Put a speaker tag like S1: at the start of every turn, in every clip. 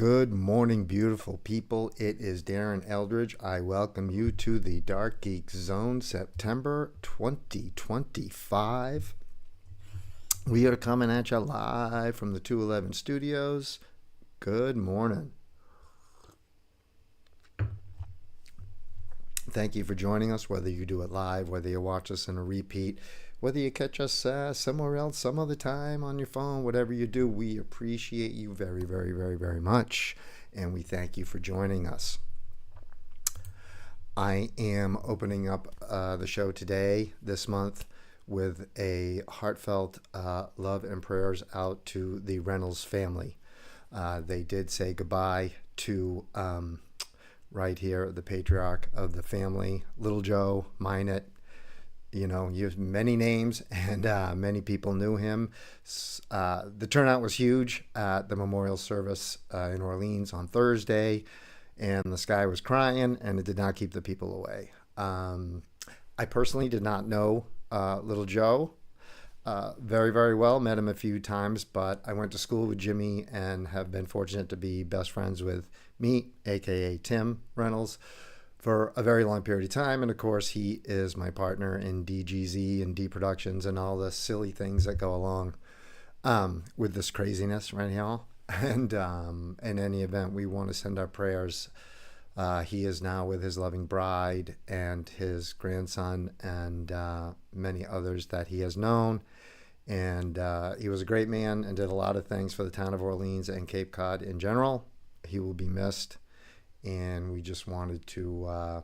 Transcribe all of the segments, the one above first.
S1: Good morning, beautiful people. It is Darren Eldridge. I welcome you to the Dark Geek Zone, September 2025. We are coming at you live from the 211 studios. Good morning. Thank you for joining us, whether you do it live, whether you watch us in a repeat, whether you catch us somewhere else, some other time on your phone, whatever you do. We appreciate you very, very, very, very much, and we thank you for joining us. I am opening up the show today, this month, with a heartfelt love and prayers out to the Reynolds family. They did say goodbye to right here, the patriarch of the family, Little Joe Minot. You know, used many names, and many people knew him. The turnout was huge at the memorial service in Orleans on Thursday, and the sky was crying, and it did not keep the people away. I personally did not know Little Joe very, very well. Met him a few times, but I went to school with Jimmy and have been fortunate to be best friends with me, aka Tim Reynolds, for a very long period of time. And of course, he is my partner in DGZ and D Productions and all the silly things that go along with this craziness right now. And in any event, we want to send our prayers. He is now with his loving bride and his grandson and many others that he has known. And he was a great man and did a lot of things for the town of Orleans and Cape Cod in general. He will be missed. And we just wanted to,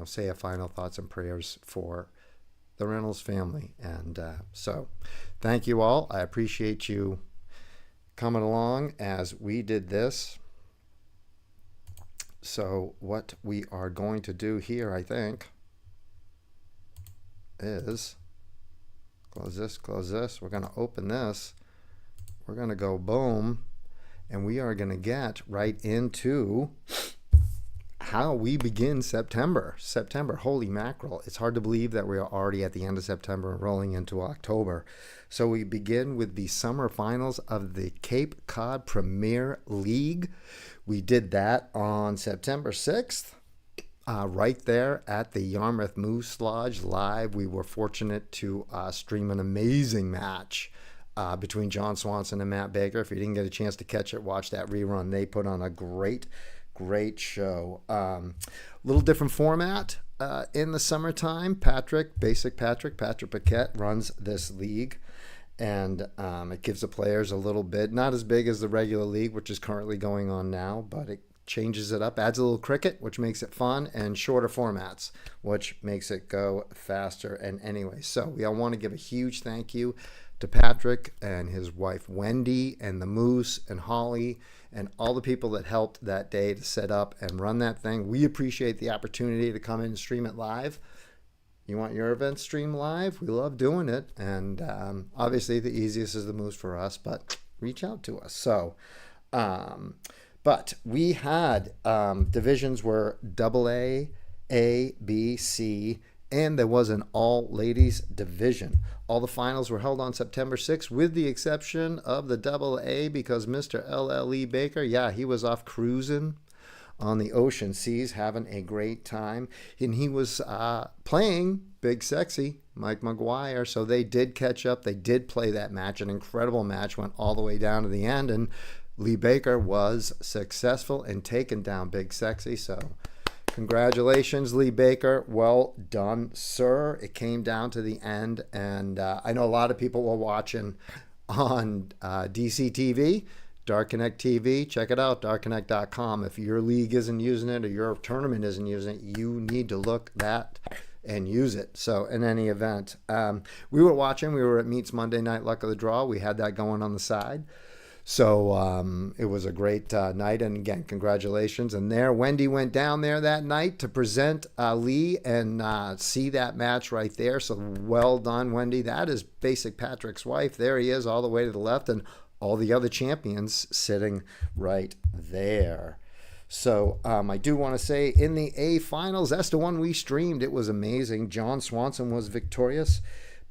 S1: say a final thoughts and prayers for the Reynolds family. And so thank you all. I appreciate you coming along as we did this. So what we are going to do here, I think, is close this. We're going to open this. We're going to go boom. And we are going to get right into how we begin September. Holy mackerel. It's hard to believe that we are already at the end of September and rolling into October. So we begin with the summer finals of the Cape Cod Premier League. We did that on September 6th. Right there at the Yarmouth Moose Lodge live. We were fortunate to stream an amazing match between John Swanson and Matt Baker. If you didn't get a chance to catch it, watch that rerun. They put on a great show. Little different format in the summertime. Patrick Paquette runs this league, and it gives the players a little bit, not as big as the regular league, which is currently going on now, but it changes it up, adds a little cricket, which makes it fun, and shorter formats, which makes it go faster. And anyway, so we all want to give a huge thank you to Patrick and his wife Wendy and the Moose and Holly and all the people that helped that day to set up and run that thing. We appreciate the opportunity to come in and stream it live. You want your event streamed live? We love doing it. And obviously the easiest is the Moose for us, but reach out to us. So, but we had divisions were AA, A, B, C, and there was an all-ladies division. All the finals were held on September 6th, with the exception of the AA, because Mr. LLE Baker, he was off cruising on the ocean seas, having a great time. And he was playing Big Sexy, Mike McGuire, so they did catch up. They did play that match. An incredible match, went all the way down to the end, and Lee Baker was successful in taking down Big Sexy, so congratulations, Lee Baker. Well done, sir. It came down to the end, and I know a lot of people were watching on DCTV, Dark Connect TV. Check it out, darkconnect.com. If your league isn't using it or your tournament isn't using it, you need to look that and use it. So in any event, we were watching. We were at Meets Monday Night Luck of the Draw. We had that going on the side. So it was a great night, and again, congratulations. And there, Wendy went down there that night to present Lee and see that match right there. So well done, Wendy. That is Basic Patrick's wife. There he is, all the way to the left, and all the other champions sitting right there. So I do want to say, in the A finals, that's the one we streamed. It was amazing. John Swanson was victorious.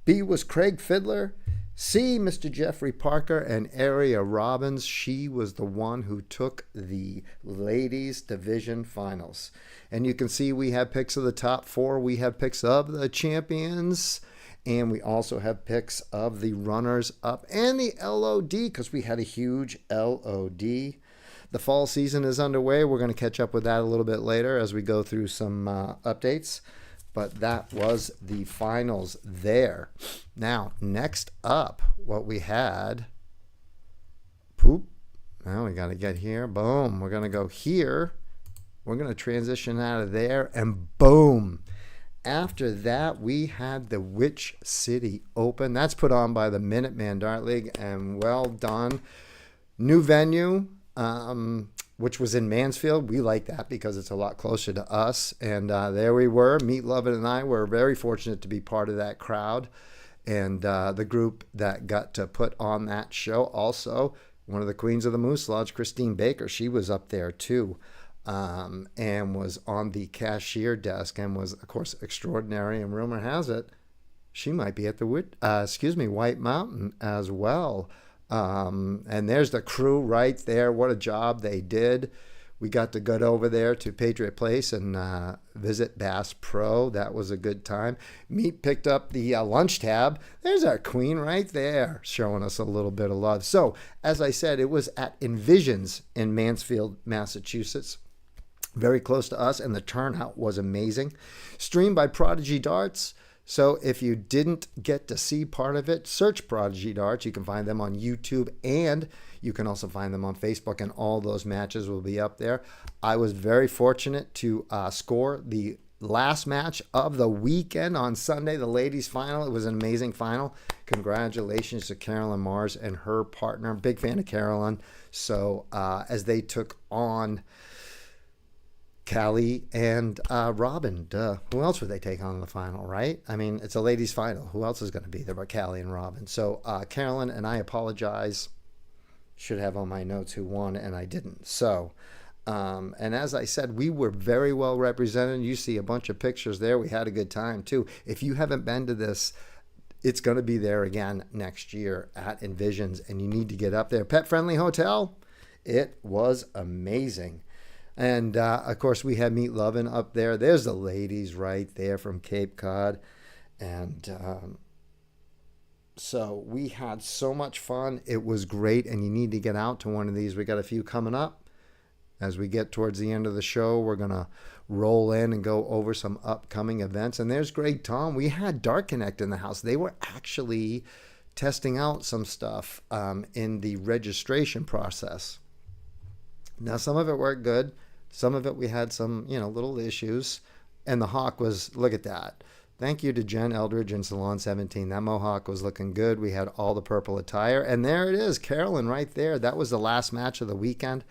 S1: B was Craig Fiddler. See, Mr. Jeffrey Parker and Aria Robbins, she was the one who took the ladies division finals. And you can see we have picks of the top four. We have picks of the champions. And we also have picks of the runners up and the LOD because we had a huge LOD. The fall season is underway. We're going to catch up with that a little bit later as we go through some updates. But that was the finals there. Now, next up, what we had. Now we got to get here. Boom. We're going to go here. We're going to transition out of there. And boom. After that, we had the Witch City Open. That's put on by the Minuteman Dart League. And well done. New venue. Which was in Mansfield. We like that because it's a lot closer to us. And there we were. Meat Lovin' and I were very fortunate to be part of that crowd. And the group that got to put on that show also, one of the queens of the Moose Lodge, Christine Baker, she was up there too. And was on the cashier desk and was, of course, extraordinary. And rumor has it, she might be at the White Mountain as well. And there's the crew right there. What a job they did. We got to go over there to Patriot Place and visit Bass Pro. That was a good time. Meat picked up the lunch tab. There's our queen right there showing us a little bit of love. So, as I said, it was at Envisions in Mansfield, Massachusetts. Very close to us, and the turnout was amazing. Streamed by Prodigy Darts. So if you didn't get to see part of it, search Prodigy Darts. You can find them on YouTube, and you can also find them on Facebook, and all those matches will be up there. I was very fortunate to score the last match of the weekend on Sunday, the ladies' final. It was an amazing final. Congratulations to Carolyn Mars and her partner. Big fan of Carolyn. So as they took on Callie and Robin. Duh. Who else would they take on in the final, right? I mean, it's a ladies' final. Who else is going to be there but Callie and Robin? So Carolyn, and I apologize. Should have on my notes who won, and I didn't. So, and as I said, we were very well represented. You see a bunch of pictures there. We had a good time, too. If you haven't been to this, it's going to be there again next year at Envisions, and you need to get up there. Pet-friendly hotel. It was amazing. And, of course, we had Meat Lovin' up there. There's the ladies right there from Cape Cod. And so we had so much fun. It was great, and you need to get out to one of these. We got a few coming up. As we get towards the end of the show, we're going to roll in and go over some upcoming events. And there's Greg Tom. We had Dark Connect in the house. They were actually testing out some stuff in the registration process. Now, some of it worked good. Some of it we had some, little issues. And the hawk was, look at that. Thank you to Jen Eldridge and Salon 17. That mohawk was looking good. We had all the purple attire. And there it is, Carolyn right there. That was the last match of the weekend.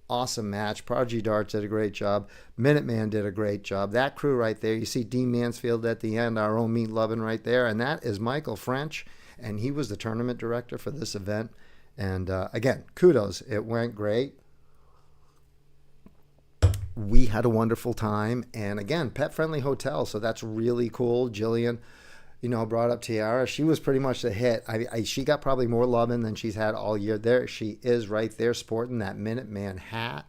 S1: Awesome match. Prodigy Darts did a great job. Minuteman did a great job. That crew right there. You see Dean Mansfield at the end, our own Meat Lovin' right there. And that is Michael French. And he was the tournament director for this event. And again, kudos. It went great. We had a wonderful time. And again, pet-friendly hotel, so that's really cool. Jillian, brought up Tiara. She was pretty much the hit. She got probably more loving than she's had all year. There she is right there sporting that Minuteman hat.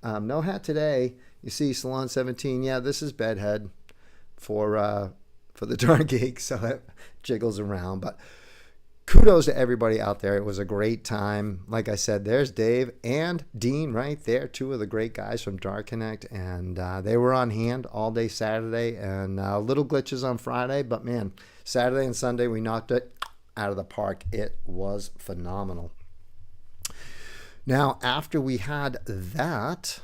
S1: No hat today. You see Salon 17. Yeah, this is bedhead for the Darn Geek, so it jiggles around. But kudos to everybody out there. It was a great time. Like I said, there's Dave and Dean right there, two of the great guys from Dark Connect, and they were on hand all day Saturday, and little glitches on Friday, but man, Saturday and Sunday we knocked it out of the park. It was phenomenal. Now, after we had that,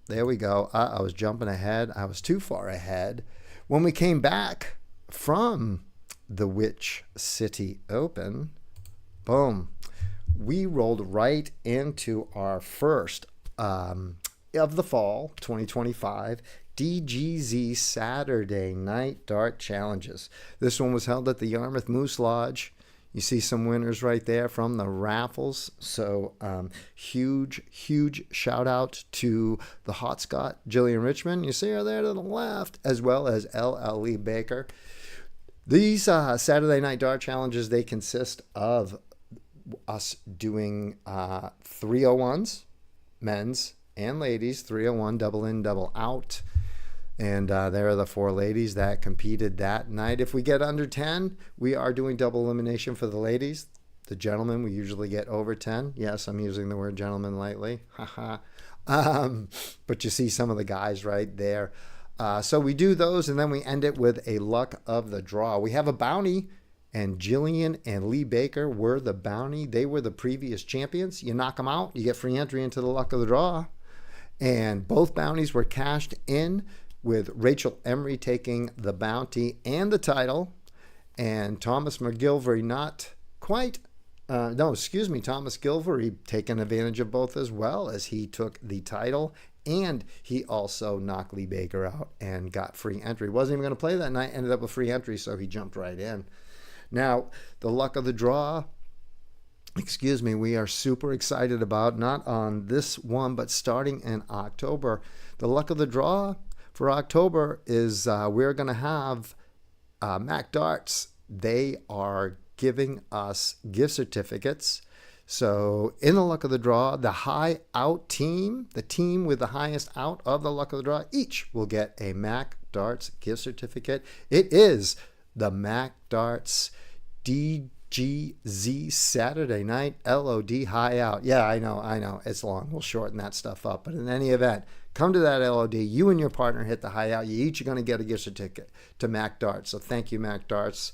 S1: there we go. I was jumping ahead. I was too far ahead. When we came back from the Witch City Open, boom, we rolled right into our first of the fall 2025 DGZ Saturday Night Dart Challenges. This one was held at the Yarmouth Moose Lodge. You see some winners right there from the raffles. So huge shout out to the Hot Scott, Jillian Richmond. You see her there to the left, as well as LL Lee Baker. These Saturday Night Dart Challenges, they consist of us doing 301s, men's and ladies, 301, double in, double out. And there are the 4 ladies that competed that night. If we get under 10, we are doing double elimination for the ladies. The gentlemen, we usually get over 10. Yes, I'm using the word gentleman lightly. But you see some of the guys right there. So we do those, and then we end it with a luck of the draw. We have a bounty, and Jillian and Lee Baker were the bounty. They were the previous champions. You knock them out, you get free entry into the luck of the draw. And both bounties were cashed in, with Rachel Emery taking the bounty and the title, and Thomas McGilvery Thomas Gilvery taking advantage of both as well, as he took the title, and he also knocked Lee Baker out and got free entry. Wasn't even going to play that night, ended up with free entry, so he jumped right in. Now, the luck of the draw, we are super excited about, not on this one, but starting in October. The luck of the draw for October is we're going to have Mac Darts. They are giving us gift certificates. So in the luck of the draw, the high out team, the team with the highest out of the luck of the draw, each will get a Mac Darts gift certificate. It is the Mac Darts DGZ Saturday Night LOD High Out. Yeah, I know. It's long. We'll shorten that stuff up. But in any event, come to that LOD. You and your partner hit the high out. You each are going to get a gift certificate to Mac Darts. So thank you, Mac Darts,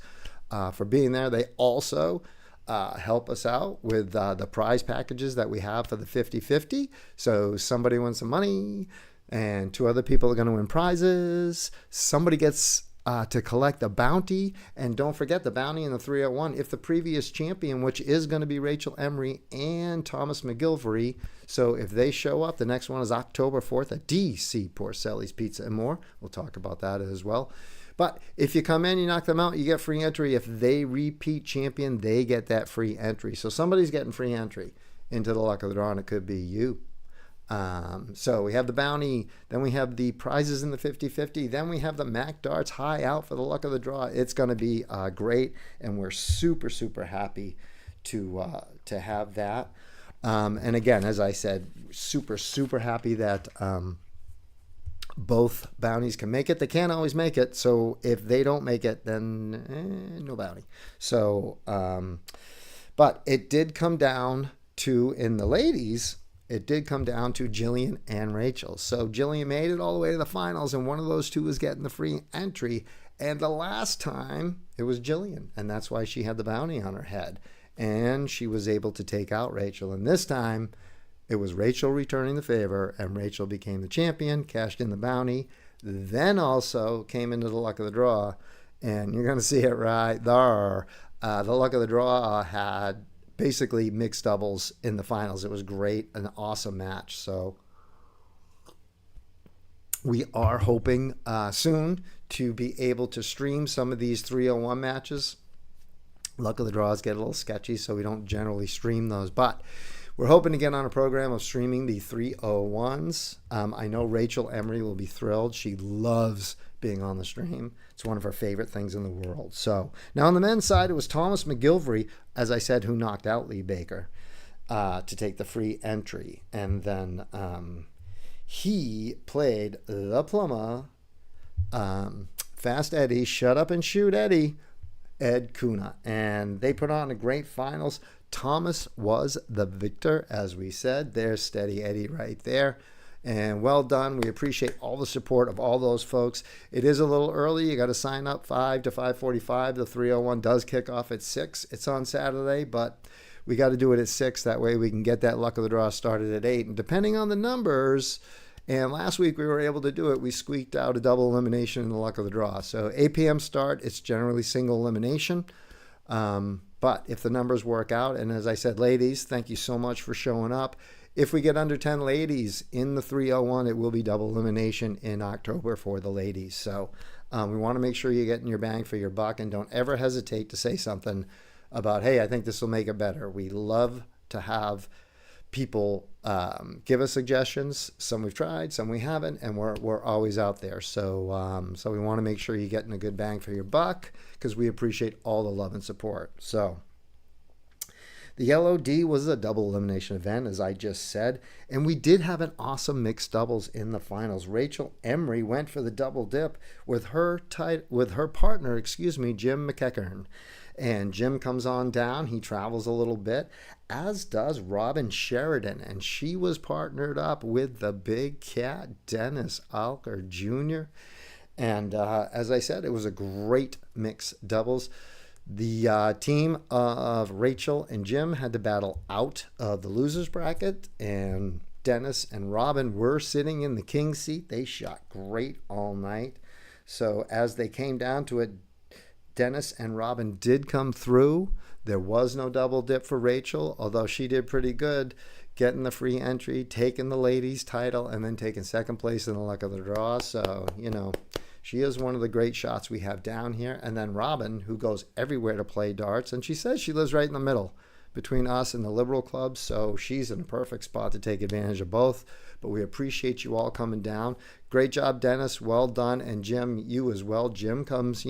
S1: for being there. They also help us out with the prize packages that we have for the 50-50. So somebody wins some money, and 2 other people are going to win prizes. Somebody gets to collect a bounty. And don't forget the bounty in the 301. If the previous champion, which is going to be Rachel Emery and Thomas McGilvery, so if they show up, the next one is October 4th at DC Porcelli's Pizza and More. We'll talk about that as well. But if you come in, you knock them out, you get free entry. If they repeat champion, they get that free entry. So somebody's getting free entry into the luck of the draw, and it could be you. So we have the bounty, then we have the prizes in the 50-50, then we have the Mac Darts High Out for the luck of the draw. It's going to be great, and we're super happy to have that. And again, as I said, super happy that both bounties can make it. They can't always make it, so if they don't make it, then no bounty. So, but it did come down to, in the ladies, it did come down to Jillian and Rachel. So Jillian made it all the way to the finals, and one of those 2 was getting the free entry. And the last time, it was Jillian, and that's why she had the bounty on her head. And she was able to take out Rachel. And this time, it was Rachel returning the favor, and Rachel became the champion, cashed in the bounty, then also came into the luck of the draw. And you're going to see it right there. The luck of the draw had basically mixed doubles in the finals. It was great, an awesome match. So we are hoping soon to be able to stream some of these 301 matches. Luck of the draws get a little sketchy, so we don't generally stream those. But we're hoping to get on a program of streaming the 301s. I know Rachel Emery will be thrilled. She loves being on the stream. It's one of her favorite things in the world. So now on the men's side, it was Thomas McGilvery, as I said, who knocked out Lee Baker to take the free entry. And then he played the plumber, Fast Eddie, Shut Up and Shoot Eddie, Ed Kuna. And they put on a great finals. Thomas was the victor, as we said. There's Steady Eddie right there. And well done. We appreciate all the support of all those folks. It is a little early. You got to sign up 5 to 5:45. The 301 does kick off at 6. It's on Saturday, but we got to do it at 6. That way we can get that luck of the draw started at 8. And depending on the numbers, and last week we were able to do it, we squeaked out a double elimination in the luck of the draw. So 8 p.m. start, it's generally single elimination. But if the numbers work out, and as I said, ladies, thank you so much for showing up. If we get under 10 ladies in the 301, it will be double elimination in October for the ladies. So we want to make sure you're getting your bang for your buck, and don't ever hesitate to say something about, hey, I think this will make it better. We love to have people give us suggestions. Some we've tried, some we haven't, and we're always out there. So so we want to make sure you're getting a good bang for your buck, because we appreciate all the love and support. So the LOD was a double elimination event, as I just said, and we did have an awesome mixed doubles in the finals. Rachel Emery went for the double dip with her partner, Jim McEachern. And Jim comes on down. He travels a little bit, as does Robin Sheridan. And she was partnered up with the big cat, Dennis Alker Jr. And as I said, it was a great mixed doubles. The team of Rachel and Jim had to battle out of the losers bracket, and Dennis and Robin were sitting in the king seat. They shot great all night. So as they came down to it, Dennis and Robin did come through. There was no double dip for Rachel, although she did pretty good, getting the free entry, taking the ladies title, and then taking second place in the luck of the draw. So, she is one of the great shots we have down here. And then Robin, who goes everywhere to play darts, and she says she lives right in the middle between us and the Liberal Club, so she's in a perfect spot to take advantage of both. But we appreciate you all coming down. Great job, Dennis. Well done. And Jim, you as well. Jim comes,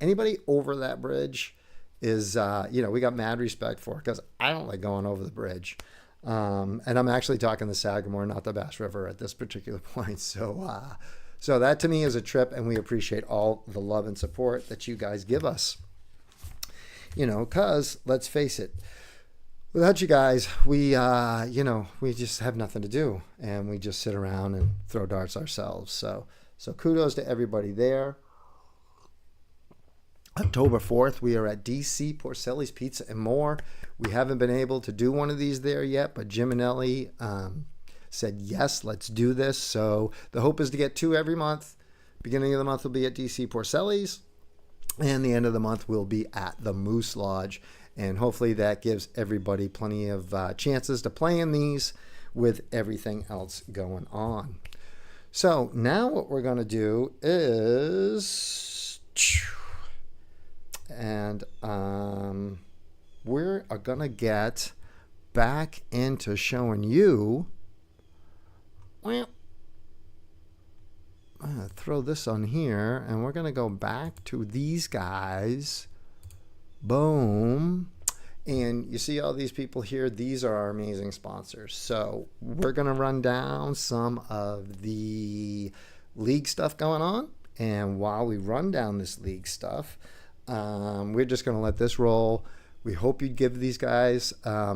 S1: anybody over that bridge is, we got mad respect for, because I don't like going over the bridge. And I'm actually talking the Sagamore, not the Bass River at this particular point. So that to me is a trip, and we appreciate all the love and support that you guys give us. Because let's face it, without you guys, we just have nothing to do, and we just sit around and throw darts ourselves. So kudos to everybody there. October 4th, we are at DC Porcelli's Pizza and More. We haven't been able to do one of these there yet, but Jim and Ellie said, yes, let's do this. So the hope is to get 2 every month. Beginning of the month will be at DC Porcelli's, and the end of the month will be at the Moose Lodge. And hopefully that gives everybody plenty of chances to play in these with everything else going on. So now what we're going to do is, and we're going to get back into showing you. Well, I'm going to throw this on here, and we're going to go back to these guys. Boom. And you see all these people here? These are our amazing sponsors. So we're going to run down some of the league stuff going on. And while we run down this league stuff, we're just going to let this roll. We hope you'd give these guys a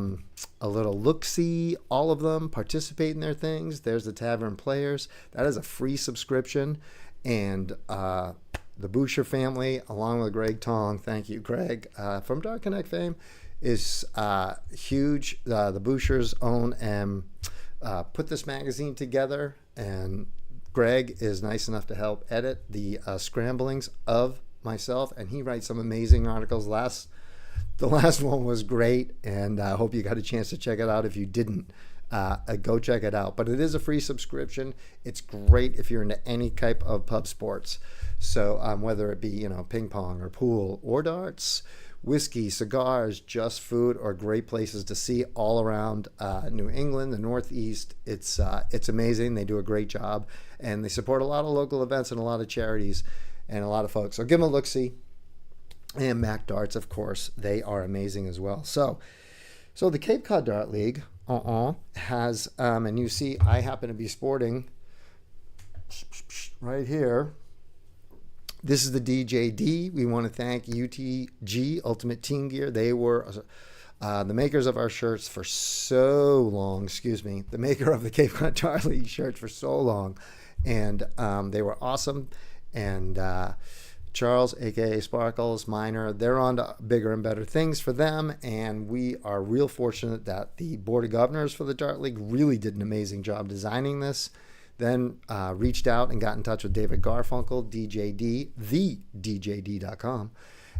S1: little look-see, all of them, participate in their things. There's the Tavern Players. That is a free subscription. And the Boucher family, along with Greg Tong, thank you, Greg, from Dark Connect fame, is huge. The Bouchers own and put this magazine together. And Greg is nice enough to help edit the scramblings of myself. And he writes some amazing articles. The last one was great, and I hope you got a chance to check it out. If you didn't, go check it out. But it is a free subscription. It's great if you're into any type of pub sports. So whether it be, ping pong or pool or darts, whiskey, cigars, just food, or great places to see all around New England, the Northeast. It's amazing. They do a great job, and they support a lot of local events and a lot of charities and a lot of folks. So give them a look-see. And Mac Darts, of course, they are amazing as well. So the Cape Cod Dart League has, and you see I happen to be sporting right here. This is the DJD. We want to thank UTG, Ultimate Team Gear. They were the makers of our shirts for so long. The maker of the Cape Cod Dart League shirts for so long. And they were awesome. And Charles, aka Sparkles, Minor, they're on to bigger and better things for them, and we are real fortunate that the Board of Governors for the Dart League really did an amazing job designing this. Then reached out and got in touch with David Garfunkel, DJD, thedjd.com,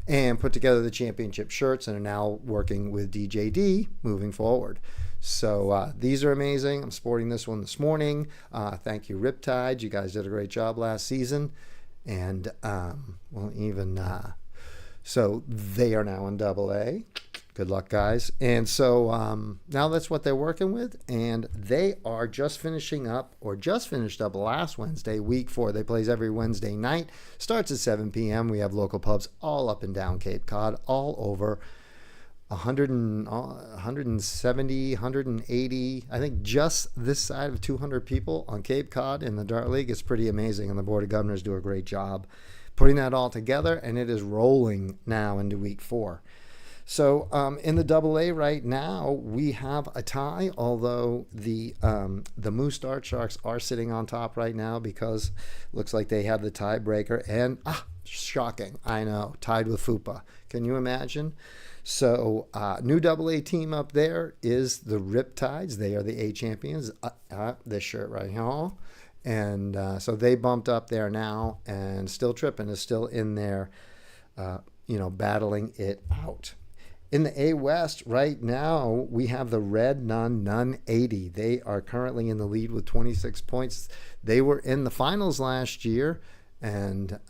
S1: and put together the championship shirts and are now working with DJD moving forward. So these are amazing. I'm sporting this one this morning. Thank you, Riptide. You guys did a great job last season. And so they are now in AA. Good luck, guys. And so now that's what they're working with. And they are just finishing up, or just finished up last Wednesday, week 4. They plays every Wednesday night. Starts at 7 p.m. We have local pubs all up and down Cape Cod, all over 170, 180. I think just this side of 200 people on Cape Cod in the Dart League. It's pretty amazing. And the Board of Governors do a great job putting that all together. And it is rolling now into week 4. So in the AA right now, we have a tie, although the Moose Dart Sharks are sitting on top right now because it looks like they have the tiebreaker. And, shocking, I know, tied with FUPA. Can you imagine? So new AA team up there is the Riptides. They are the A champions. This shirt right here. And so they bumped up there now, and Still Trippin' is still in there, battling it out. In the A West right now, we have the Red Nun 80. They are currently in the lead with 26 points. They were in the finals last year and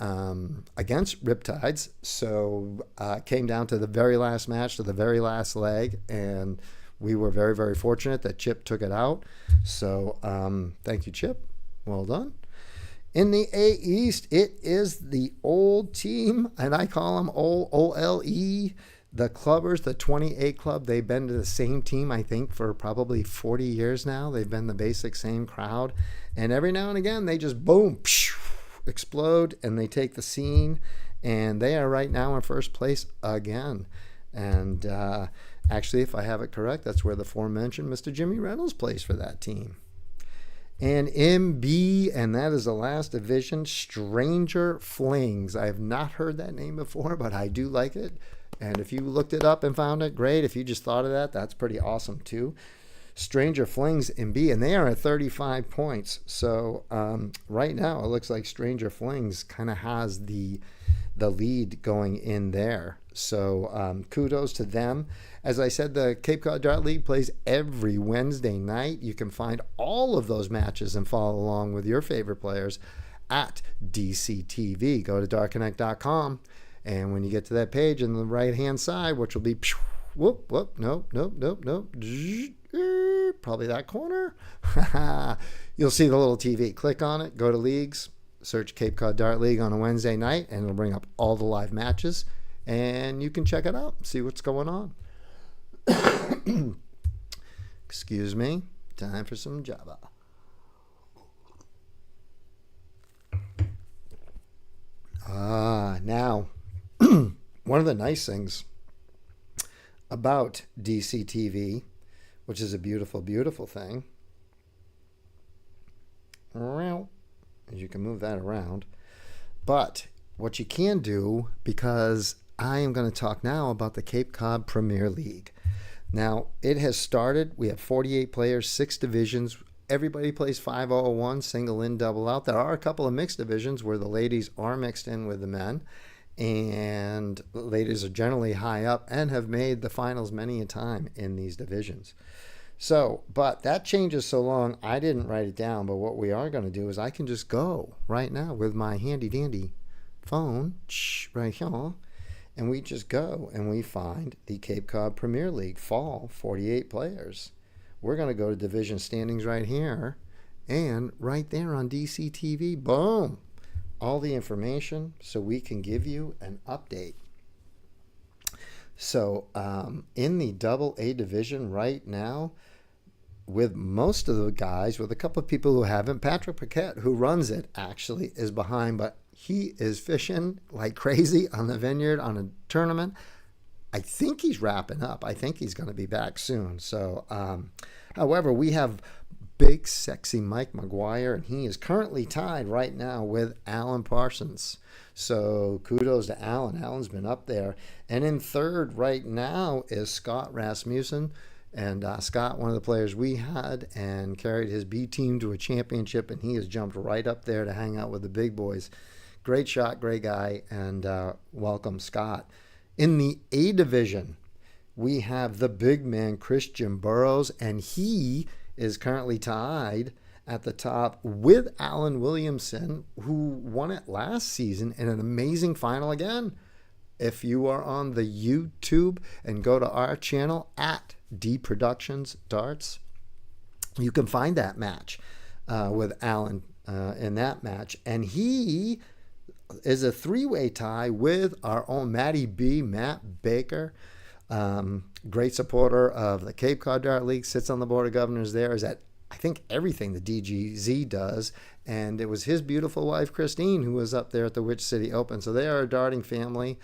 S1: against Riptides. So came down to the very last match, to the very last leg, and we were very, very fortunate that Chip took it out. So thank you, Chip. Well done. In the A East, it is the old team, and I call them OLE. The Clubbers, the 28 Club, they've been to the same team, I think, for probably 40 years now. They've been the basic same crowd. And every now and again, they just boom, explode, and they take the scene. And they are right now in first place again. And actually, if I have it correct, that's where the aforementioned Mr. Jimmy Reynolds plays for that team. And MB, and that is the last division, Stranger Flings. I have not heard that name before, but I do like it. And if you looked it up and found it, great. If you just thought of that, that's pretty awesome too. Stranger Flings in B, and they are at 35 points. So right now, it looks like Stranger Flings kind of has the lead going in there. So kudos to them. As I said, the Cape Cod Dart League plays every Wednesday night. You can find all of those matches and follow along with your favorite players at DCTV. Go to dartconnect.com. And when you get to that page on the right-hand side, which will be, nope, probably that corner, you'll see the little TV. Click on it, go to Leagues, search Cape Cod Dart League on a Wednesday night, and it'll bring up all the live matches, and you can check it out, see what's going on. Excuse me, time for some Java. Now, one of the nice things about DCTV, which is a beautiful, beautiful thing, as you can move that around, but what you can do, because I am going to talk now about the Cape Cod Premier League. Now, it has started. We have 48 players, 6 divisions. Everybody plays 5-0-1, single in, double out. There are a couple of mixed divisions where the ladies are mixed in with the men. And ladies are generally high up and have made the finals many a time in these divisions. So, but that changes so long, I didn't write it down, but what we are going to do is I can just go right now with my handy dandy phone right here, and we just go and we find the Cape Cod Premier League Fall, 48 players. We're going to go to division standings right here, and right there on DCTV, boom, all the information so we can give you an update. So in the AA division right now, with most of the guys, with a couple of people who haven't, Patrick Paquette, who runs it, actually is behind, but he is fishing like crazy on the vineyard on a tournament. I think he's wrapping up. I think he's going to be back soon. So, however, we have big, sexy Mike McGuire, and he is currently tied right now with Alan Parsons. So kudos to Alan. Alan's been up there. And in third right now is Scott Rasmussen. And Scott, one of the players we had, and carried his B team to a championship, and he has jumped right up there to hang out with the big boys. Great shot, great guy, and welcome, Scott. In the A division, we have the big man, Christian Burrows, and he is currently tied at the top with Alan Williamson, who won it last season in an amazing final again. if you are on the YouTube and go to our channel at D Productions Darts, you can find that match with Alan in that match. And he is a three-way tie with our own Matty B, Matt Baker. Great supporter of the Cape Cod Dart League, sits on the Board of Governors there, is at, I think, everything the DGZ does. And it was his beautiful wife, Christine, who was up there at the Witch City Open. So they are a darting family.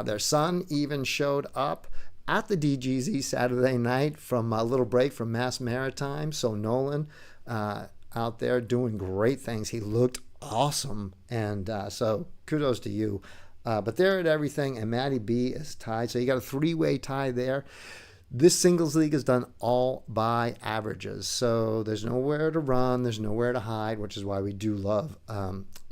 S1: Their son even showed up at the DGZ Saturday night from a little break from Mass Maritime. So Nolan out there doing great things. He looked awesome. And so kudos to you. But they're at everything, and Matty B is tied. So you got a three-way tie there. This singles league is done all by averages. So there's nowhere to run. There's nowhere to hide, which is why we do love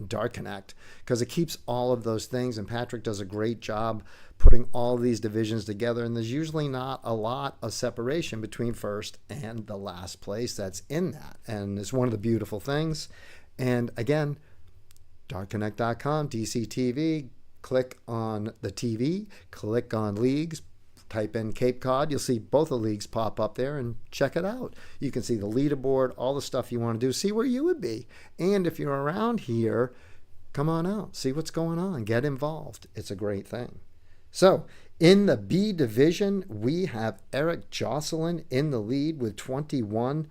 S1: Dart Connect, because it keeps all of those things. And Patrick does a great job putting all these divisions together. And there's usually not a lot of separation between first and the last place that's in that. And it's one of the beautiful things. And again, dartconnect.com, DCTV, click on the TV, click on leagues, type in Cape Cod. You'll see both the leagues pop up there and check it out. You can see the leaderboard, all the stuff you want to do, see where you would be. And if you're around here, come on out, see what's going on, get involved. It's a great thing. So in the B division, we have Eric Jocelyn in the lead with 21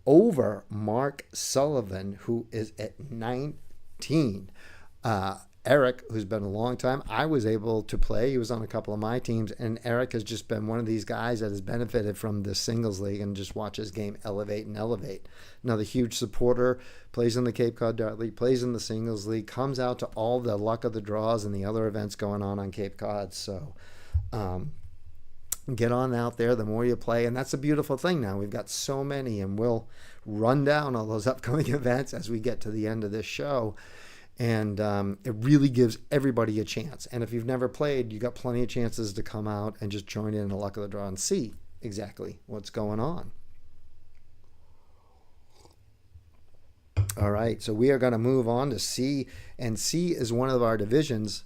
S1: over Mark Sullivan, who is at 19. Eric, who's been a long time, I was able to play. He was on a couple of my teams, and Eric has just been one of these guys that has benefited from this singles league and just watch his game elevate and elevate. Another huge supporter, plays in the Cape Cod Dart League, plays in the singles league, comes out to all the luck of the draws and the other events going on Cape Cod. So get on out there the more you play, and that's a beautiful thing now. We've got so many, and we'll run down all those upcoming events as we get to the end of this show. And it really gives everybody a chance. And if you've never played, you got plenty of chances to come out and just join in the luck of the draw and see exactly what's going on. All right, so we are going to move on to C. And C is one of our divisions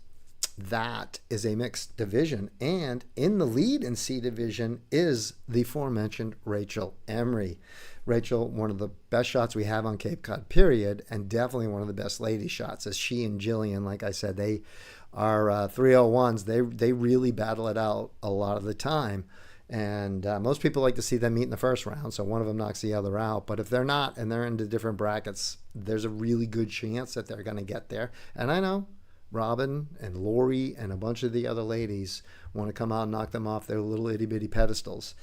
S1: that is a mixed division. And in the lead in C division is the aforementioned Rachel Emery. Rachel, one of the best shots we have on Cape Cod, period, and definitely one of the best lady shots. As she and Jillian, like I said, they are 301s. They really battle it out a lot of the time. And most people like to see them meet in the first round, so one of them knocks the other out. But if they're not and they're into different brackets, there's a really good chance that they're going to get there. And I know Robin and Lori and a bunch of the other ladies want to come out and knock them off their little itty-bitty pedestals.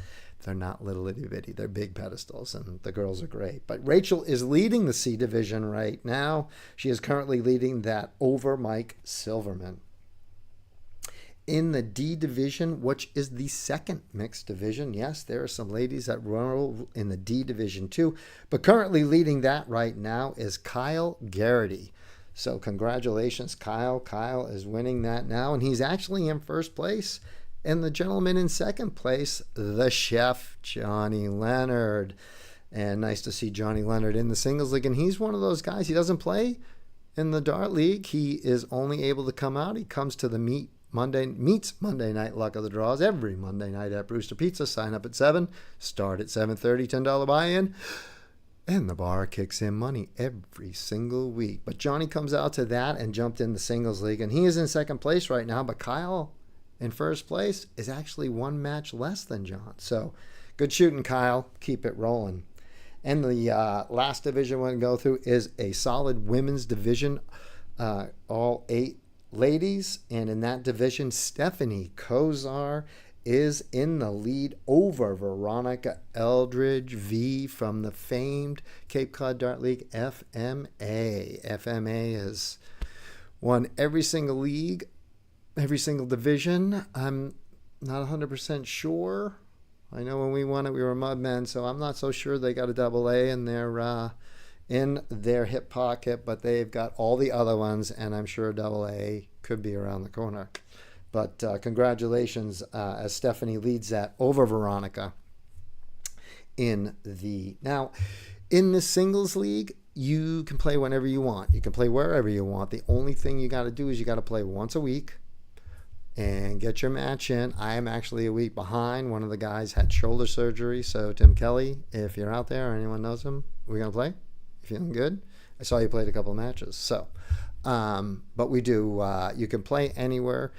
S1: They're not little itty-bitty. They're big pedestals, and the girls are great. But Rachel is leading the C division right now. She is currently leading that over Mike Silverman. In the D division, which is the second mixed division, yes, there are some ladies that roll in the D division too. But currently leading that right now is Kyle Garrity. So congratulations, Kyle. Kyle is winning that now, and he's actually in first place. And the gentleman in second place, the chef, Johnny Leonard. And nice to see Johnny Leonard in the singles league. And he's one of those guys, he doesn't play in the Dart League. He is only able to come out. He comes to the meets Monday Night Luck of the Draws every Monday night at Brewster Pizza. Sign up at 7, start at $7:30, $10 buy-in. And the bar kicks in money every single week. But Johnny comes out to that and jumped in the singles league. And he is in second place right now. But Kyle, in first place, is actually one match less than John. So good shooting, Kyle. Keep it rolling. And the last division we're going to go through is a solid women's division, all 8 ladies. And in that division, Stephanie Kozar is in the lead over Veronica Eldridge V from the famed Cape Cod Dart League FMA. FMA has won every single league, every single division. I'm not 100% sure. I know when we won it, we were Mudmen, so I'm not so sure they got a double A in their hip pocket, but they've got all the other ones, and I'm sure a double A could be around the corner. But congratulations as Stephanie leads that over Veronica in the... Now, in the singles league, you can play whenever you want. You can play wherever you want. The only thing you got to do is you got to play once a week and get your match in. I am actually a week behind. One of the guys had shoulder surgery. So Tim Kelly, if you're out there or anyone knows him, we're going to play. You feeling good? I saw you played a couple of matches. So, but we do, you can play anywhere.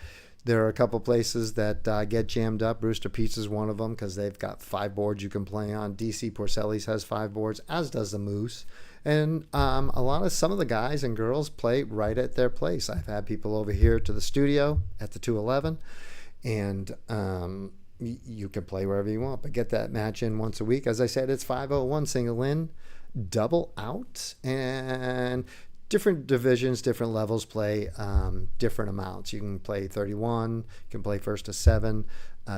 S1: There are a couple places that get jammed up. Brewster Pizza is one of them because they've got 5 boards you can play on. DC Porcelli's has 5 boards, as does the Moose. And some of the guys and girls play right at their place. I've had people over here to the studio at the 211, and you can play wherever you want, but get that match in once a week. As I said, it's 501 single in, double out, and different divisions, different levels play different amounts. You can play 31, you can play first to 7,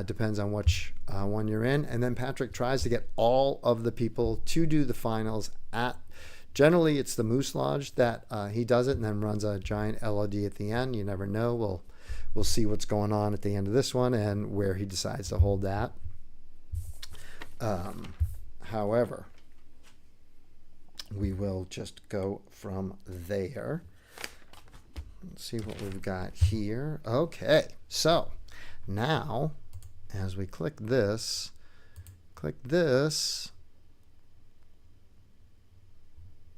S1: depends on which one you're in. And then Patrick tries to get all of the people to do the finals at, generally it's the Moose Lodge that he does it, and then runs a giant LOD at the end. You never know. We'll see what's going on at the end of this one and where he decides to hold that. However, we will just go from there. Let's see what we've got here. Okay, so now as we click this,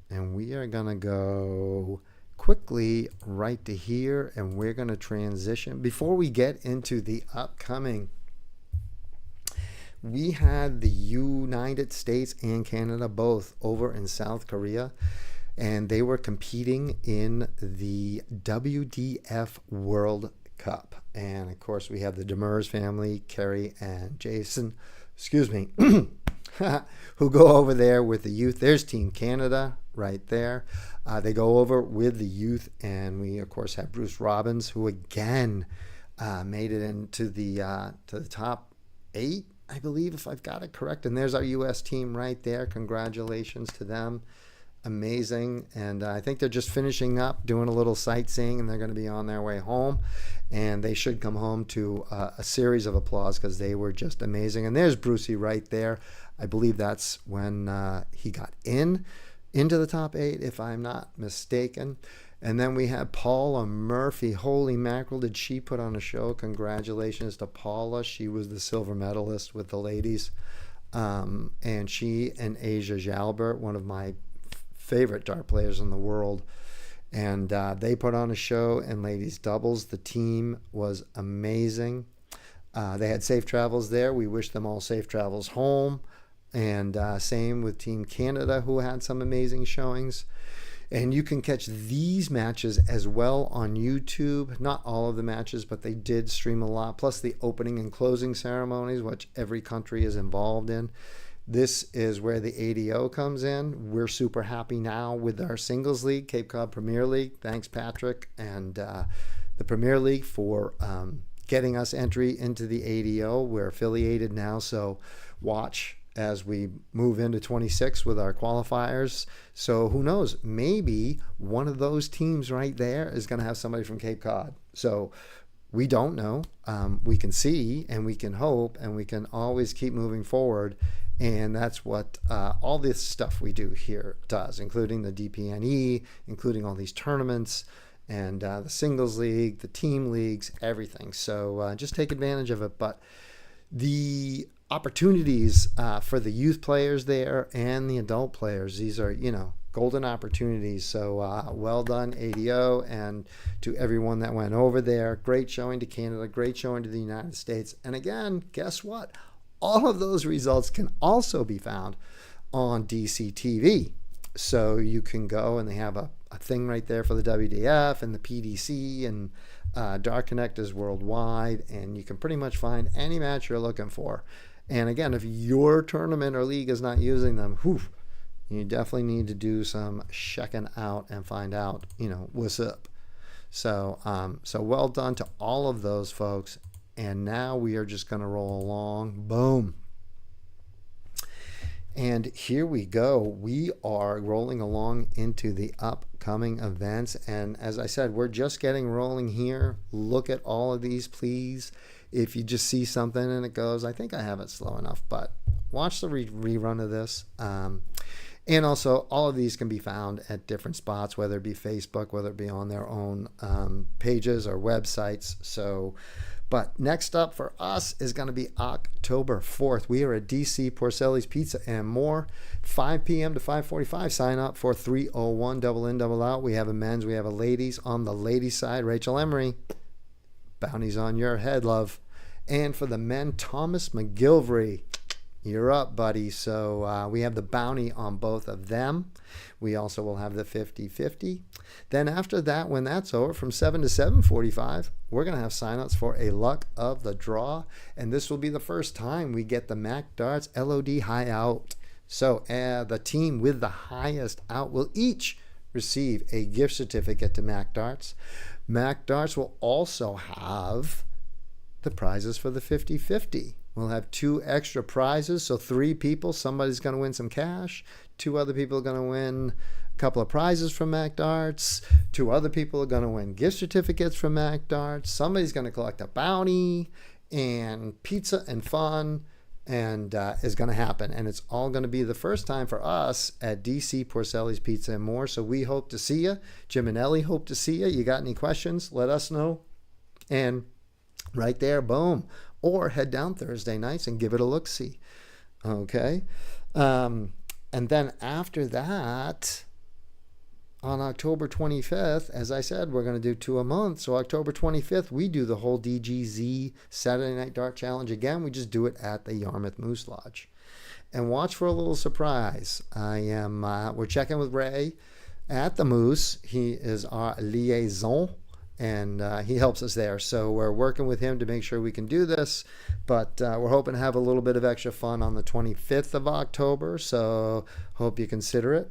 S1: and we are going to go quickly right to here, and we're going to transition. Before we get into the upcoming, we had the United States and Canada both over in South Korea, and they were competing in the WDF World Cup. And of course, we have the Demers family, Kerry and Jason, who go over there with the youth. There's Team Canada right there. They go over with the youth, and we of course have Bruce Robbins, who again made it into the to the top 8, I believe, if I've got it correct. And there's our U.S. team right there. Congratulations to them. Amazing. And I think they're just finishing up, doing a little sightseeing, and they're going to be on their way home. And they should come home to a series of applause because they were just amazing. And there's Brucey right there. I believe that's when he got into the top 8, if I'm not mistaken. And then we have Paula Murphy. Holy mackerel, did she put on a show? Congratulations to Paula. She was the silver medalist with the ladies. And she and Asia Jalbert, one of my favorite dart players in the world. And they put on a show in ladies doubles. The team was amazing. They had safe travels there. We wish them all safe travels home. And same with Team Canada, who had some amazing showings. And you can catch these matches as well on YouTube. Not all of the matches, but they did stream a lot. Plus the opening and closing ceremonies, which every country is involved in. This is where the ADO comes in. We're super happy now with our singles league, Cape Cod Premier League. Thanks, Patrick, and the Premier League for getting us entry into the ADO. We're affiliated now, so watch as we move into 26 with our qualifiers. So who knows, maybe one of those teams right there is going to have somebody from Cape Cod. So we don't know. We can see and we can hope, and we can always keep moving forward. And that's what all this stuff we do here does, including the DPNE, including all these tournaments, and the singles league, the team leagues, everything. So just take advantage of it. But the opportunities for the youth players there and the adult players, these are, golden opportunities. So well done, ADO, and to everyone that went over there. Great showing to Canada, great showing to the United States. And again, guess what? All of those results can also be found on DCTV. So you can go, and they have a thing right there for the WDF and the PDC, and Dart Connect is worldwide, and you can pretty much find any match you're looking for. And again, if your tournament or league is not using them, you definitely need to do some checking out and find out, what's up. So, so well done to all of those folks. And now we are just going to roll along. Boom. And here we go. We are rolling along into the upcoming events. And as I said, we're just getting rolling here. Look at all of these, please. If you just see something and it goes, I think I have it slow enough, but watch the rerun of this. And also, all of these can be found at different spots, whether it be Facebook, whether it be on their own pages or websites. So, but next up for us is going to be October 4th. We are at DC Porcelli's Pizza and More, 5 p.m. to 5:45. Sign up for 301 double in, double out. We have a men's, we have a ladies. On the ladies' side, Rachel Emery, bounty's on your head, love. And for the men, Thomas McGilvery, you're up, buddy. So we have the bounty on both of them. We also will have the 50-50. Then after that, when that's over, from 7 to 7:45, we're going to have signups for a luck of the draw. And this will be the first time we get the Mac Darts LOD high out. So the team with the highest out will each receive a gift certificate to Mac Darts. Mac Darts will also have the prizes for the 50-50. We'll have 2 extra prizes, so 3 people, somebody's going to win some cash. 2 other people are going to win a couple of prizes from Mac Darts. 2 other people are going to win gift certificates from Mac Darts. Somebody's going to collect a bounty, and pizza and fun and is going to happen. And it's all going to be the first time for us at DC Porcelli's Pizza and More. So we hope to see you. Jim and Ellie hope to see you. You got any questions? Let us know. And right there, boom. Or head down Thursday nights and give it a look-see. Okay? And then after that, on October 25th, as I said, we're going to do 2 a month. So October 25th, we do the whole DGZ Saturday Night Dart Challenge again. We just do it at the Yarmouth Moose Lodge. And watch for a little surprise. We're checking with Ray at the Moose. He is our liaison. And he helps us there. So we're working with him to make sure we can do this. But we're hoping to have a little bit of extra fun on the 25th of October. So hope you consider it.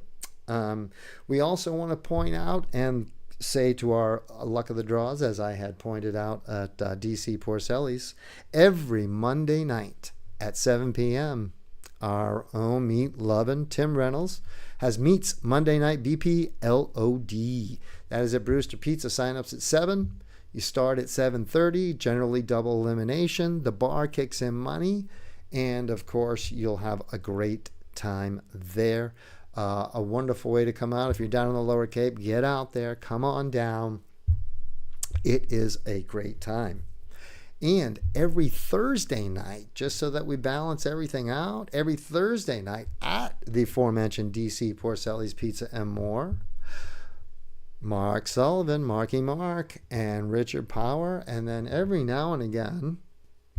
S1: We also want to point out and say to our luck of the draws, as I had pointed out at DC Porcelli's, every Monday night at 7 p.m., our own meat-loving Tim Reynolds has Meats Monday Night BP LOD. That is at Brewster Pizza. Sign-ups at 7. You start at 7:30, generally double elimination. The bar kicks in money. And, of course, you'll have a great time there. A wonderful way to come out. If you're down in the Lower Cape, get out there. Come on down. It is a great time. And every Thursday night, just so that we balance everything out, every Thursday night at the aforementioned DC Porcelli's Pizza and More, Mark Sullivan, Marky Mark, and Richard Power, and then every now and again,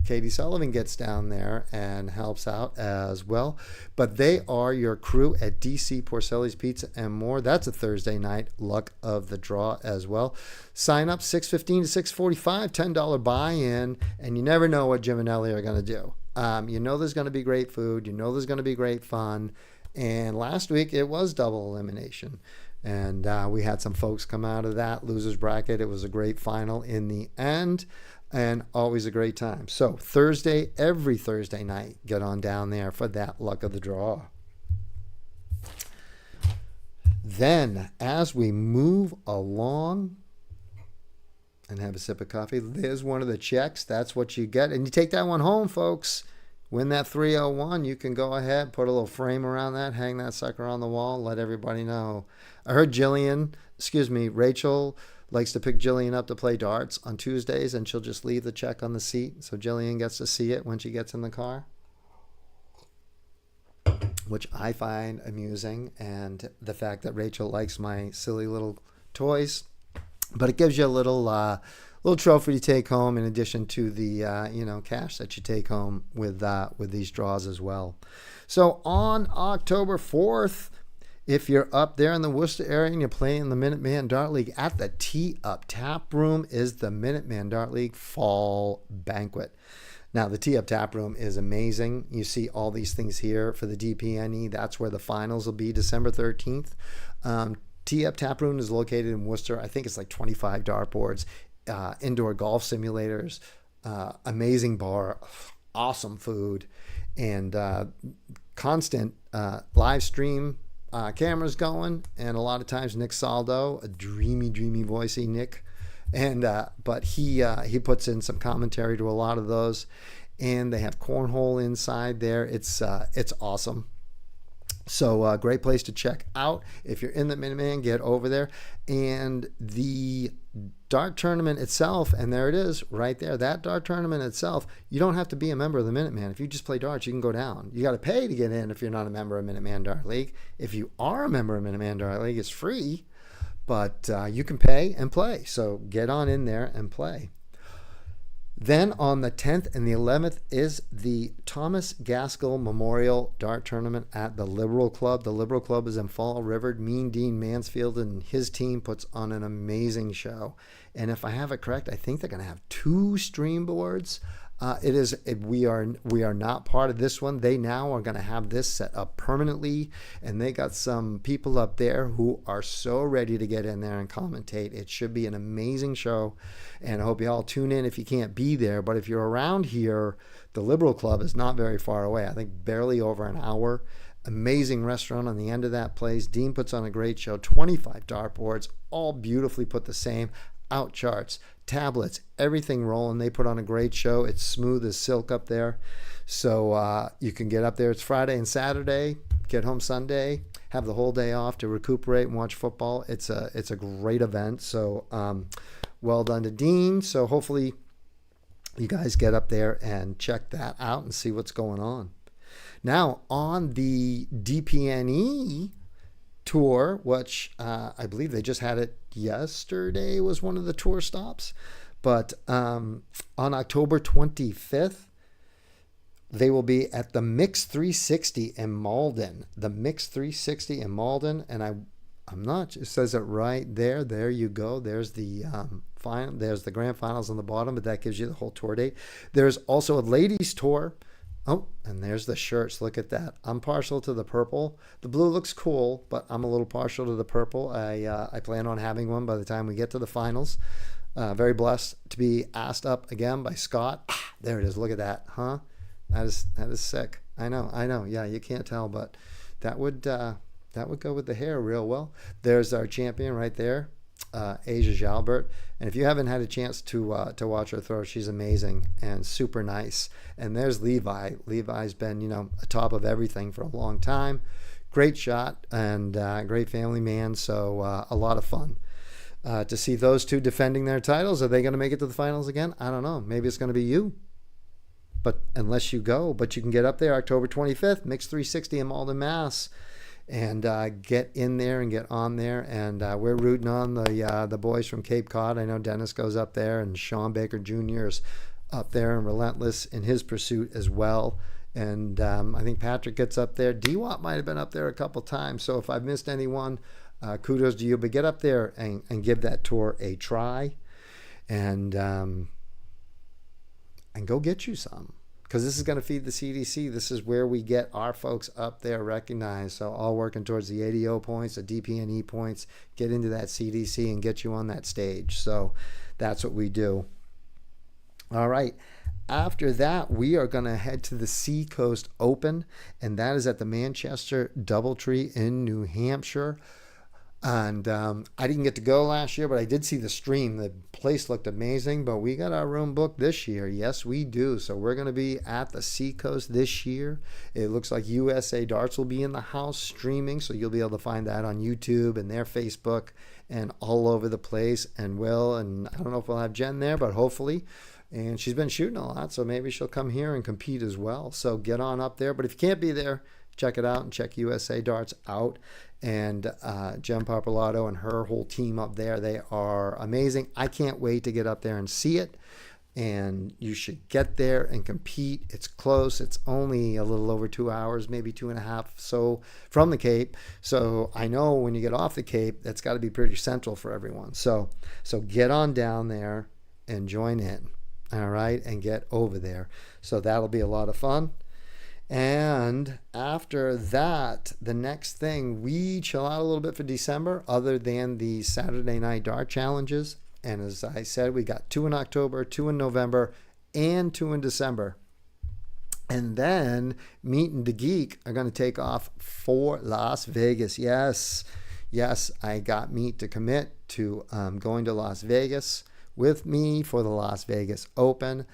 S1: Katie Sullivan gets down there and helps out as well. But they are your crew at DC Porcelli's Pizza and More. That's a Thursday night luck of the draw as well. Sign up $6.15 to $6.45, $10 buy-in, and you never know what Jim and Ellie are going to do. You know there's going to be great food. You know there's going to be great fun. And last week it was double elimination. And we had some folks come out of that loser's bracket. It was a great final in the end. And always a great time. So Thursday, every Thursday night, get on down there for that luck of the draw. Then, as we move along and have a sip of coffee, there's one of the checks. That's what you get. And you take that one home, folks. Win that 301. You can go ahead, put a little frame around that, hang that sucker on the wall, let everybody know. I heard Rachel likes to pick Jillian up to play darts on Tuesdays, and she'll just leave the check on the seat so Jillian gets to see it when she gets in the car, which I find amusing, and the fact that Rachel likes my silly little toys. But it gives you a little trophy to take home in addition to the cash that you take home with these draws as well. So on October 4th, if you're up there in the Worcester area and you're playing the Minuteman Dart League, at the Tee Up Tap Room is the Minuteman Dart League Fall Banquet. Now, the Tee Up Tap Room is amazing. You see all these things here for the DPNE. That's where the finals will be, December 13th. Tee Up Tap Room is located in Worcester. I think it's like 25 dartboards, indoor golf simulators, amazing bar, awesome food, and constant live stream cameras going, and a lot of times Nick Saldo, a dreamy voicey Nick, and but he puts in some commentary to a lot of those, and they have cornhole inside there. It's awesome. So great place to check out. If you're in the Minuteman, get over there. And the dart tournament itself, and there it is right there, that dart tournament itself, you don't have to be a member of the Minuteman. If you just play darts, you can go down. You got to pay to get in if you're not a member of Minuteman Dart League. If you are a member of Minuteman Dart League, it's free, but you can pay and play. So get on in there and play. Then on the 10th and the 11th is the Thomas Gaskell Memorial Dart Tournament at the Liberal Club. The Liberal Club is in Fall River. Mean Dean Mansfield and his team puts on an amazing show. And if I have it correct, I think they're going to have 2 stream boards. We are not part of this one. They now are going to have this set up permanently, and they got some people up there who are so ready to get in there and commentate. It should be an amazing show, and I hope you all tune in if you can't be there. But if you're around here, the Liberal Club is not very far away. I think barely over an hour. Amazing restaurant on the end of that place. Dean puts on a great show. 25 dartboards, all beautifully put the same. Out charts, tablets, everything rolling. They put on a great show. It's smooth as silk up there. So you can get up there. It's Friday and Saturday. Get home Sunday. Have the whole day off to recuperate and watch football. It's a great event. So well done to Dean. So hopefully you guys get up there and check that out and see what's going on. Now on the DPNE tour, which I believe they just had it yesterday, was one of the tour stops. But on October 25th, they will be at the Mix 360 in Malden. The Mix 360 in Malden, and I'm not. It says it right there. There you go. There's the final. There's the grand finals on the bottom, but that gives you the whole tour date. There's also a ladies tour. Oh, and there's the shirts. Look at that. I'm partial to the purple. The blue looks cool, but I'm a little partial to the purple. I plan on having one by the time we get to the finals. Very blessed to be asked up again by Scott. There it is. Look at that. Huh? That is sick. I know. Yeah, you can't tell, but that would go with the hair real well. There's our champion right there, Asia Jalbert. And if you haven't had a chance to watch her throw, she's amazing and super nice. And there's Levi. Levi's been, atop of everything for a long time. Great shot and great family man. So a lot of fun to see those two defending their titles. Are they going to make it to the finals again? I don't know. Maybe it's going to be you. But unless you go, but you can get up there October 25th, Mix 360 in Malden, Mass. And get in there and get on there. And we're rooting on the boys from Cape Cod. I know Dennis goes up there, and Sean Baker Jr. is up there and relentless in his pursuit as well. And I think Patrick gets up there. DWAP might have been up there a couple times. So if I've missed anyone, kudos to you. But get up there and give that tour a try. And go get you some. Because this is going to feed the CDC. This is where we get our folks up there recognized. So all working towards the ADO points, the DPNE points, get into that CDC and get you on that stage. So that's what we do. All right. After that, we are going to head to the Seacoast Open, and that is at the Manchester Doubletree in New Hampshire. And I didn't get to go last year, but I did see the stream. The place looked amazing, but we got our room booked this year. Yes, we do. So we're going to be at the Seacoast this year. It looks like USA Darts will be in the house streaming, so you'll be able to find that on YouTube and their Facebook and all over the place. And I don't know if we'll have Jen there, but hopefully. And she's been shooting a lot, so maybe she'll come here and compete as well. So get on up there. But if you can't be there, check it out and check USA Darts out. And Jen Papalato and her whole team up there, they are amazing. I can't wait to get up there and see it. And you should get there and compete. It's close. It's only a little over 2 hours, maybe 2.5 so from the Cape. So I know when you get off the Cape, that's got to be pretty central for everyone. So get on down there and join in. All right, and get over there. So that'll be a lot of fun. And after that, the next thing, we chill out a little bit for December, other than the Saturday night dart challenges. And as I said, we got 2 in October, 2 in November, and 2 in December. And then Meet and the Geek are going to take off for Las Vegas. Yes, I got Meet to commit to going to Las Vegas with me for the Las Vegas Open.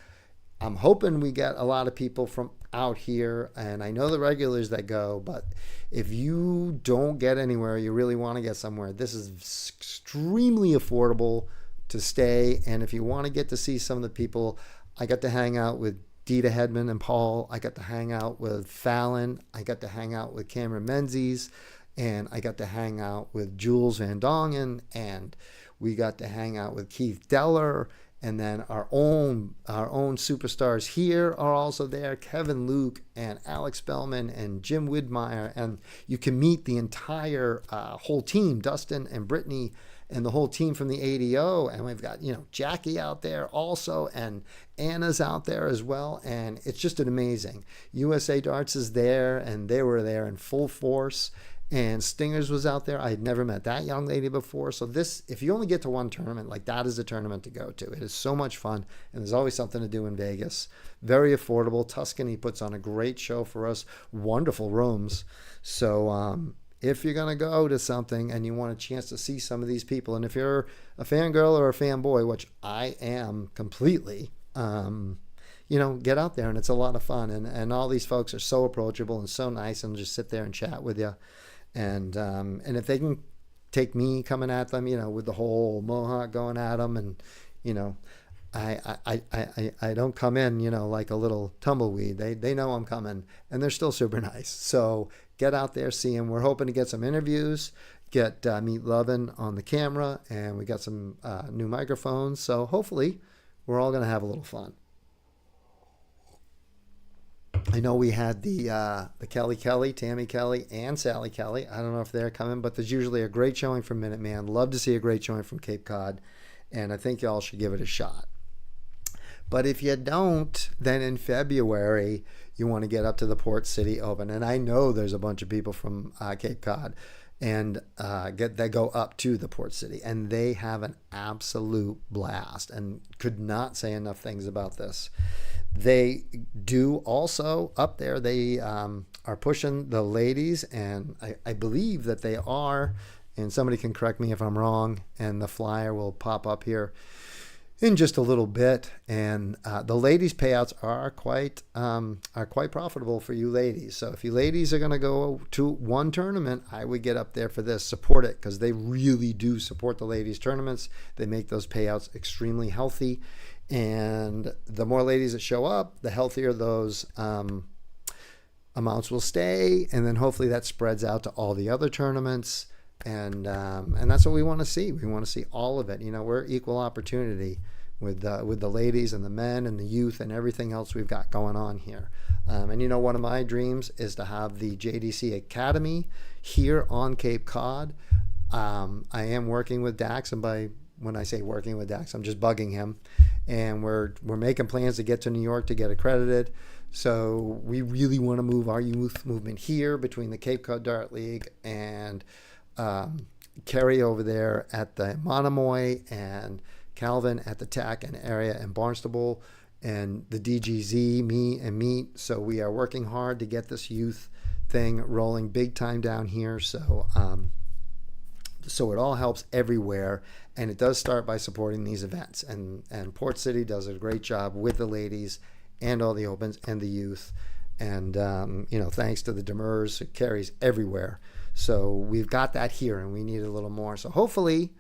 S1: I'm hoping we get a lot of people from out here, and I know the regulars that go, but if you don't get anywhere, you really want to get somewhere, this is extremely affordable to stay. And if you want to get to see some of the people, I got to hang out with Dita Hedman and Paul. I got to hang out with Fallon. I got to hang out with Cameron Menzies, and I got to hang out with Jules Van Dongen, and we got to hang out with Keith Deller. And then our own superstars here are also there, Kevin Luke and Alex Bellman and Jim Widmeyer. And you can meet the entire whole team, Dustin and Brittany and the whole team from the ADO. And we've got, Jackie out there also, and Anna's out there as well. And it's just an amazing. USA Darts is there, and they were there in full force. And Stingers was out there. I had never met that young lady before. So this, if you only get to one tournament, like, that is a tournament to go to. It is so much fun, and there's always something to do in Vegas. Very affordable. Tuscany puts on a great show for us. Wonderful rooms. So if you're going to go to something and you want a chance to see some of these people, and if you're a fangirl or a fanboy, which I am completely, get out there, and it's a lot of fun. And all these folks are so approachable and so nice, and just sit there and chat with you. And if they can take me coming at them, with the whole mohawk going at them, and I don't come in, like a little tumbleweed. They know I'm coming, and they're still super nice. So get out there, see them. We're hoping to get some interviews, get Meet Lovin' on the camera, and we got some new microphones. So hopefully we're all going to have a little fun. I know we had the Kelly, Tammy Kelly, and Sally Kelly. I don't know if they're coming, but there's usually a great showing from Minuteman. Love to see a great showing from Cape Cod, and I think y'all should give it a shot. But if you don't, then in February, you want to get up to the Port City Open. And I know there's a bunch of people from Cape Cod and that go up to the Port City, and they have an absolute blast, and could not say enough things about this. They do also up there, they are pushing the ladies, and I believe that they are, and somebody can correct me if I'm wrong, and the flyer will pop up here in just a little bit. And the ladies payouts are quite profitable for you ladies. So if you ladies are going to go to one tournament, I would get up there for this, support it, because they really do support the ladies tournaments. They make those payouts extremely healthy. And the more ladies that show up, the healthier those amounts will stay. And then hopefully that spreads out to all the other tournaments. And that's what we want to see. We want to see all of it. We're equal opportunity with the ladies and the men and the youth and everything else we've got going on here. And one of my dreams is to have the JDC Academy here on Cape Cod. I am working with Dax, and when I say working with Dax, I'm just bugging him. And we're making plans to get to New York to get accredited. So we really want to move our youth movement here between the Cape Cod Dart League and Kerry over there at the Monomoy, and Calvin at the TAC and area in Barnstable, and the DGZ, me and Meet. So we are working hard to get this youth thing rolling big time down here. So it all helps everywhere, and it does start by supporting these events. And Port City does a great job with the ladies and all the opens and the youth. And thanks to the Demers, it carries everywhere. So we've got that here, and we need a little more. So hopefully,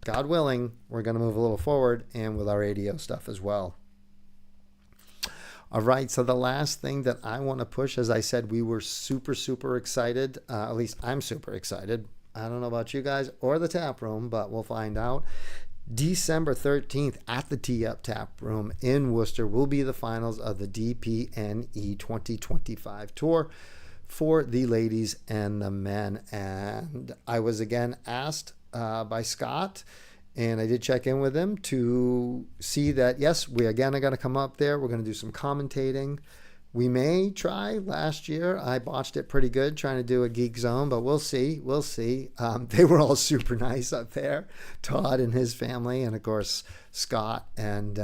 S1: God willing, we're going to move a little forward, and with our ADO stuff as well. All right, so the last thing that I want to push, as I said, we were super, super excited. At least I'm super excited. I don't know about you guys or the tap room, but we'll find out. December 13th at the Tee Up Tap Room in Worcester will be the finals of the DPNE 2025 Tour for the ladies and the men. And I was again asked by Scott, and I did check in with him to see that, yes, we again are going to come up there. We're going to do some commentating. We may try. Last year, I botched it pretty good trying to do a Geek Zone, but we'll see. We'll see. They were all super nice up there, Todd and his family, and of course Scott and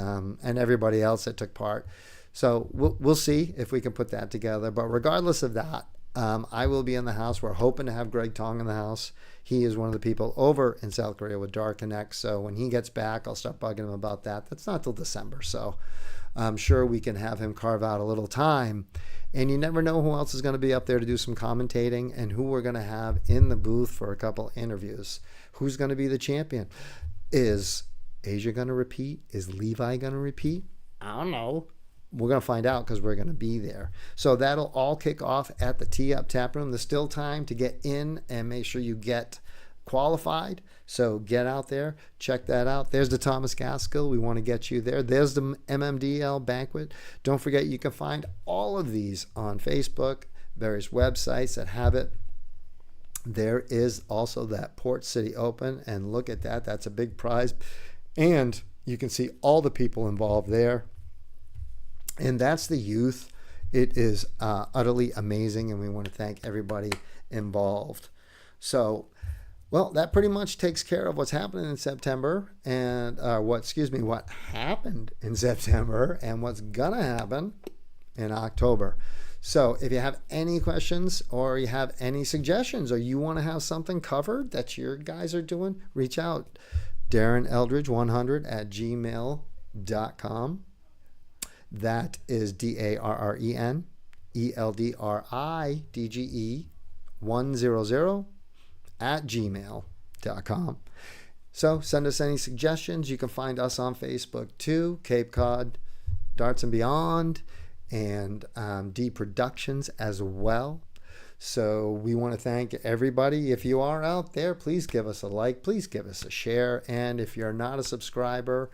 S1: everybody else that took part. So we'll see if we can put that together. But regardless of that, I will be in the house. We're hoping to have Greg Tong in the house. He is one of the people over in South Korea with Dark Connect. So when he gets back, I'll start bugging him about that. That's not till December. So I'm sure we can have him carve out a little time. And you never know who else is going to be up there to do some commentating and who we're going to have in the booth for a couple interviews. Who's going to be the champion? Is Asia going to repeat? Is Levi going to repeat? I don't know. We're going to find out because we're going to be there. So that'll all kick off at the Tee Up Tap Room. There's still time to get in and make sure you get qualified. So get out there. Check that out. There's the Thomas Gaskill. We want to get you there. There's the MMDL banquet. Don't forget you can find all of these on Facebook, various websites that have it. There is also that Port City Open. And look at that. That's a big prize. And you can see all the people involved there. And that's the youth. It is utterly amazing, and we want to thank everybody involved. So, well, that pretty much takes care of what's happening in September and what happened in September and what's gonna happen in October. So, if you have any questions or you have any suggestions or you want to have something covered that your guys are doing, reach out. DarrenEldridge100@gmail.com. That is DarrenEldridge100@gmail.com. So send us any suggestions. You can find us on Facebook too, Cape Cod, Darts and Beyond, and D Productions as well. So we want to thank everybody. If you are out there, please give us a like, please give us a share. And if you're not a subscriber,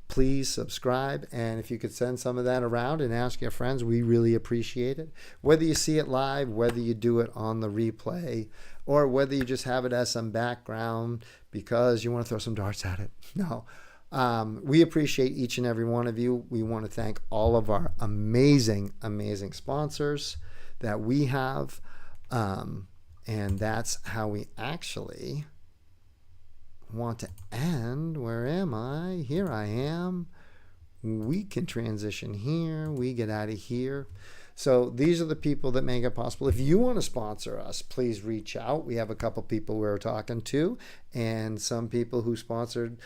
S1: please subscribe, and if you could send some of that around and ask your friends, we really appreciate it. Whether you see it live, whether you do it on the replay, or whether you just have it as some background because you want to throw some darts at it. No. We appreciate each and every one of you. We want to thank all of our amazing, amazing sponsors that we have. And that's how we actually want to end. Where am I? Here I am. We can transition here. We get out of here. So these are the people that make it possible. If you want to sponsor us, please reach out. We have a couple people we're talking to and some people who sponsored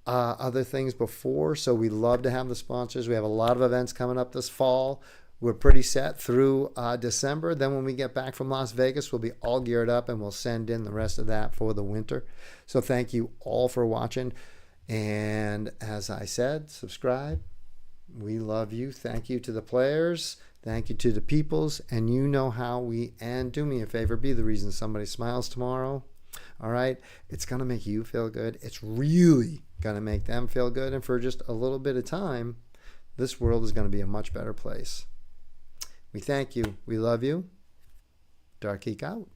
S1: other things before. So we love to have the sponsors. We have a lot of events coming up this fall. We're pretty set through December. Then when we get back from Las Vegas, we'll be all geared up and we'll send in the rest of that for the winter. So thank you all for watching. And as I said, subscribe. We love you. Thank you to the players. Thank you to the peoples. And you know how we end. Do me a favor. Be the reason somebody smiles tomorrow. All right? It's going to make you feel good. It's really going to make them feel good. And for just a little bit of time, this world is going to be a much better place. We thank you. We love you. Dark Geek out.